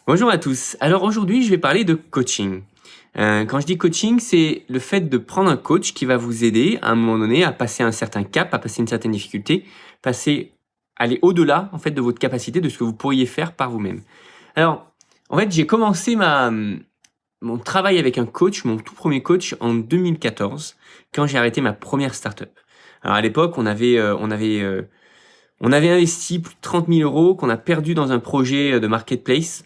Bonjour à tous. Alors aujourd'hui, je vais parler de coaching. Quand je dis coaching, c'est le fait de prendre un coach qui va vous aider à un moment donné à passer un certain cap, à passer une certaine difficulté, aller au-delà en fait de votre capacité, de ce que vous pourriez faire par vous-même. Alors, en fait, j'ai commencé mon travail avec un coach, mon tout premier coach en 2014, quand j'ai arrêté ma première startup. Alors à l'époque, on avait investi plus de 30 000 euros qu'on a perdu dans un projet de marketplace.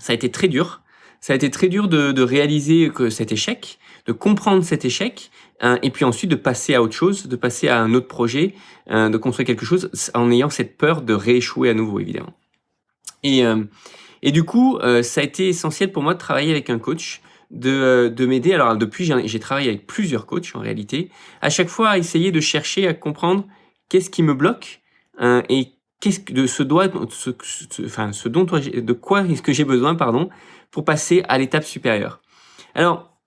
Ça a été très dur. Ça a été très dur de réaliser que cet échec, de comprendre cet échec, et puis ensuite de passer à autre chose, de passer à un autre projet, de construire quelque chose en ayant cette peur de rééchouer à nouveau, évidemment. Et, euh, et du coup, ça a été essentiel pour moi de travailler avec un coach, de m'aider. Alors depuis, j'ai travaillé avec plusieurs coachs en réalité, à chaque fois à essayer de chercher à comprendre qu'est-ce qui me bloque et qu'est-ce que de ce dont de quoi est-ce que j'ai besoin, pardon, pour passer à l'étape supérieure. Alors,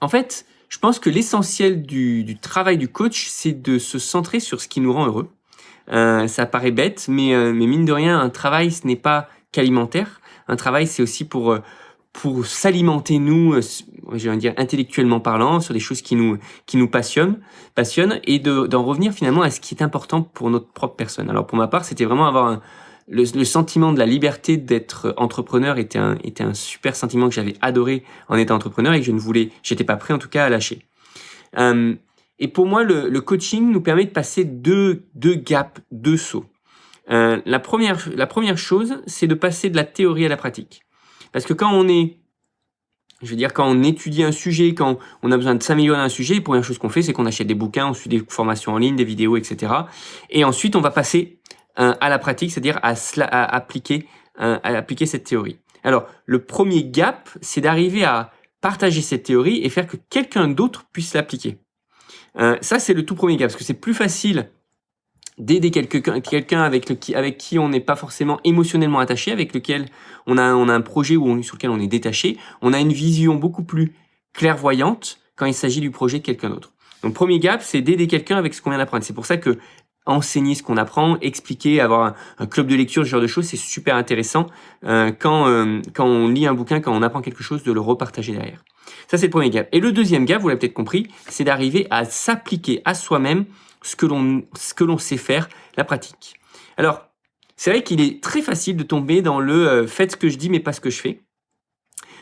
en fait, je pense que l'essentiel du travail du coach, c'est de se centrer sur ce qui nous rend heureux. Ça paraît bête, mais mine de rien, un travail, ce n'est pas qu'alimentaire. Un travail, c'est aussi pour s'alimenter, nous, je vais dire intellectuellement parlant, sur des choses qui nous passionnent et d'en revenir finalement à ce qui est important pour notre propre personne. Alors pour ma part, c'était vraiment avoir le sentiment de la liberté d'être entrepreneur était un super sentiment que j'avais adoré en étant entrepreneur et que j'étais pas prêt en tout cas à lâcher. Euh, et pour moi, le coaching nous permet de passer deux gaps, deux sauts. La première chose, c'est de passer de la théorie à la pratique. Parce que quand on étudie un sujet, quand on a besoin de s'améliorer dans un sujet, la première chose qu'on fait, c'est qu'on achète des bouquins, on suit des formations en ligne, des vidéos, etc. Et ensuite, on va passer à la pratique, c'est-à-dire à appliquer cette théorie. Alors, le premier gap, c'est d'arriver à partager cette théorie et faire que quelqu'un d'autre puisse l'appliquer. Ça, c'est le tout premier gap, parce que c'est plus facile d'aider quelqu'un avec qui on n'est pas forcément émotionnellement attaché, avec lequel on a un projet sur lequel on est détaché. On a une vision beaucoup plus clairvoyante quand il s'agit du projet de quelqu'un d'autre. Donc, premier gap, c'est d'aider quelqu'un avec ce qu'on vient d'apprendre. C'est pour ça que enseigner ce qu'on apprend, expliquer, avoir un club de lecture, ce genre de choses, c'est super intéressant quand on lit un bouquin, quand on apprend quelque chose, de le repartager derrière. Ça, c'est le premier gap. Et le deuxième gap, vous l'avez peut-être compris, c'est d'arriver à s'appliquer à soi-même ce que l'on sait faire, la pratique. Alors, c'est vrai qu'il est très facile de tomber dans le faites ce que je dis mais pas ce que je fais.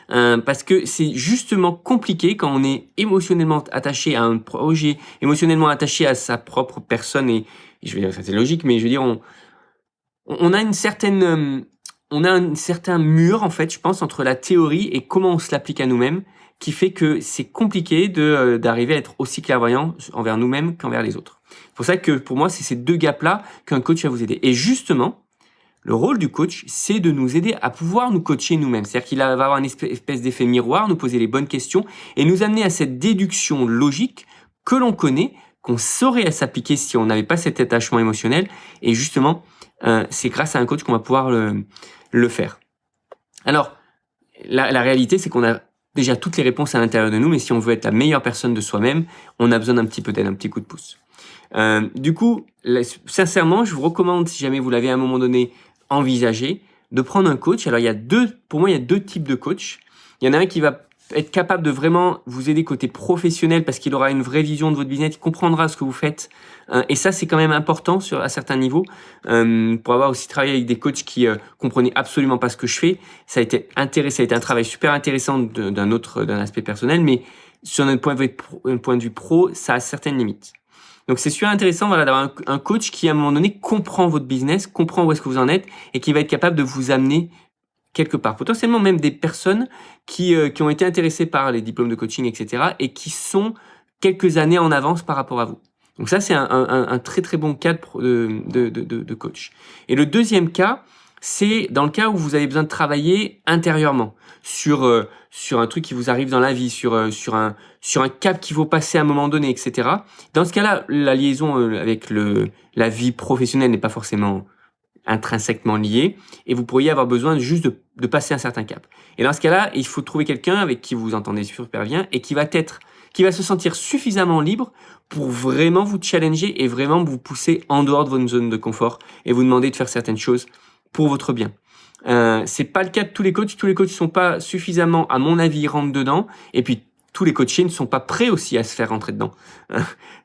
Parce que c'est justement compliqué quand on est émotionnellement attaché à un projet, émotionnellement attaché à sa propre personne et je vais dire ça c'est logique, mais je veux dire on a un certain mur en fait, je pense, entre la théorie et comment on se l'applique à nous-mêmes, qui fait que c'est compliqué d'arriver à être aussi clairvoyant envers nous-mêmes qu'envers les autres. C'est pour ça que pour moi, c'est ces deux gaps-là qu'un coach va vous aider. Et justement, le rôle du coach, c'est de nous aider à pouvoir nous coacher nous-mêmes. C'est-à-dire qu'il va avoir une espèce d'effet miroir, nous poser les bonnes questions et nous amener à cette déduction logique que l'on connaît, qu'on saurait à s'appliquer si on n'avait pas cet attachement émotionnel. Et justement, c'est grâce à un coach qu'on va pouvoir le faire. Alors, la réalité, c'est qu'on a déjà toutes les réponses à l'intérieur de nous, mais si on veut être la meilleure personne de soi-même, on a besoin d'un petit peu d'aide, un petit coup de pouce. Du coup, sincèrement, je vous recommande, si jamais vous l'avez à un moment donné envisagé, de prendre un coach. Alors, pour moi, il y a deux types de coach. Il y en a un qui va être capable de vraiment vous aider côté professionnel parce qu'il aura une vraie vision de votre business, il comprendra ce que vous faites. Et ça, c'est quand même important à certains niveaux. Pour avoir aussi travaillé avec des coachs qui comprenaient absolument pas ce que je fais, ça a été un travail super intéressant d'un aspect personnel, mais sur un point de vue pro, ça a certaines limites. Donc c'est super intéressant d'avoir un coach qui à un moment donné comprend votre business, comprend où est-ce que vous en êtes et qui va être capable de vous amener quelque part. Potentiellement même des personnes qui ont été intéressées par les diplômes de coaching, etc. et qui sont quelques années en avance par rapport à vous. Donc ça, c'est un très très bon cas de coach. Et le deuxième cas, c'est dans le cas où vous avez besoin de travailler intérieurement sur un truc qui vous arrive dans la vie, sur un cap qu'il faut passer à un moment donné, etc. Dans ce cas-là, la liaison avec la vie professionnelle n'est pas forcément intrinsèquement liée et vous pourriez avoir besoin juste de passer un certain cap. Et dans ce cas-là, il faut trouver quelqu'un avec qui vous vous entendez super bien et qui va se sentir suffisamment libre pour vraiment vous challenger et vraiment vous pousser en dehors de votre zone de confort et vous demander de faire certaines choses pour votre bien. C'est pas le cas de tous les coachs. Tous les coachs sont pas suffisamment, à mon avis, rentrent dedans. Et puis tous les coachés ne sont pas prêts aussi à se faire rentrer dedans.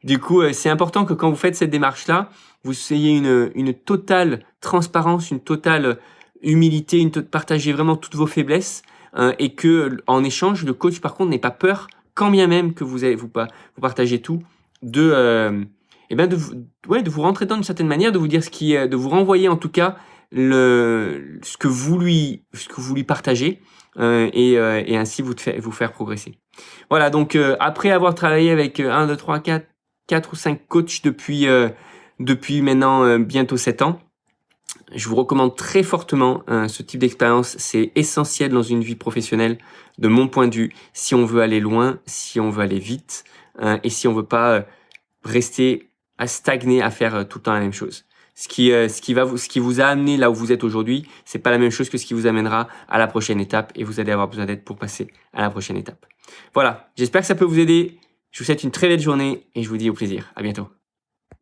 Du coup, c'est important que quand vous faites cette démarche-là, vous ayez une totale transparence, une totale humilité, partagez vraiment toutes vos faiblesses et que en échange, le coach par contre n'ait pas peur, quand bien même que vous partagez tout, de vous rentrer dedans d'une certaine manière, de vous dire de vous renvoyer en tout cas ce que vous lui partagez et ainsi vous faire progresser. Voilà, donc après avoir travaillé avec 1, 2, 3, 4 ou 5 coachs depuis maintenant bientôt 7 ans, je vous recommande très fortement ce type d'expérience. C'est essentiel dans une vie professionnelle, de mon point de vue, si on veut aller loin, si on veut aller vite et si on veut pas rester à stagner, à faire tout le temps la même chose. Ce qui vous a amené là où vous êtes aujourd'hui, c'est pas la même chose que ce qui vous amènera à la prochaine étape et vous allez avoir besoin d'aide pour passer à la prochaine étape. Voilà, j'espère que ça peut vous aider. Je vous souhaite une très belle journée et je vous dis au plaisir. À bientôt.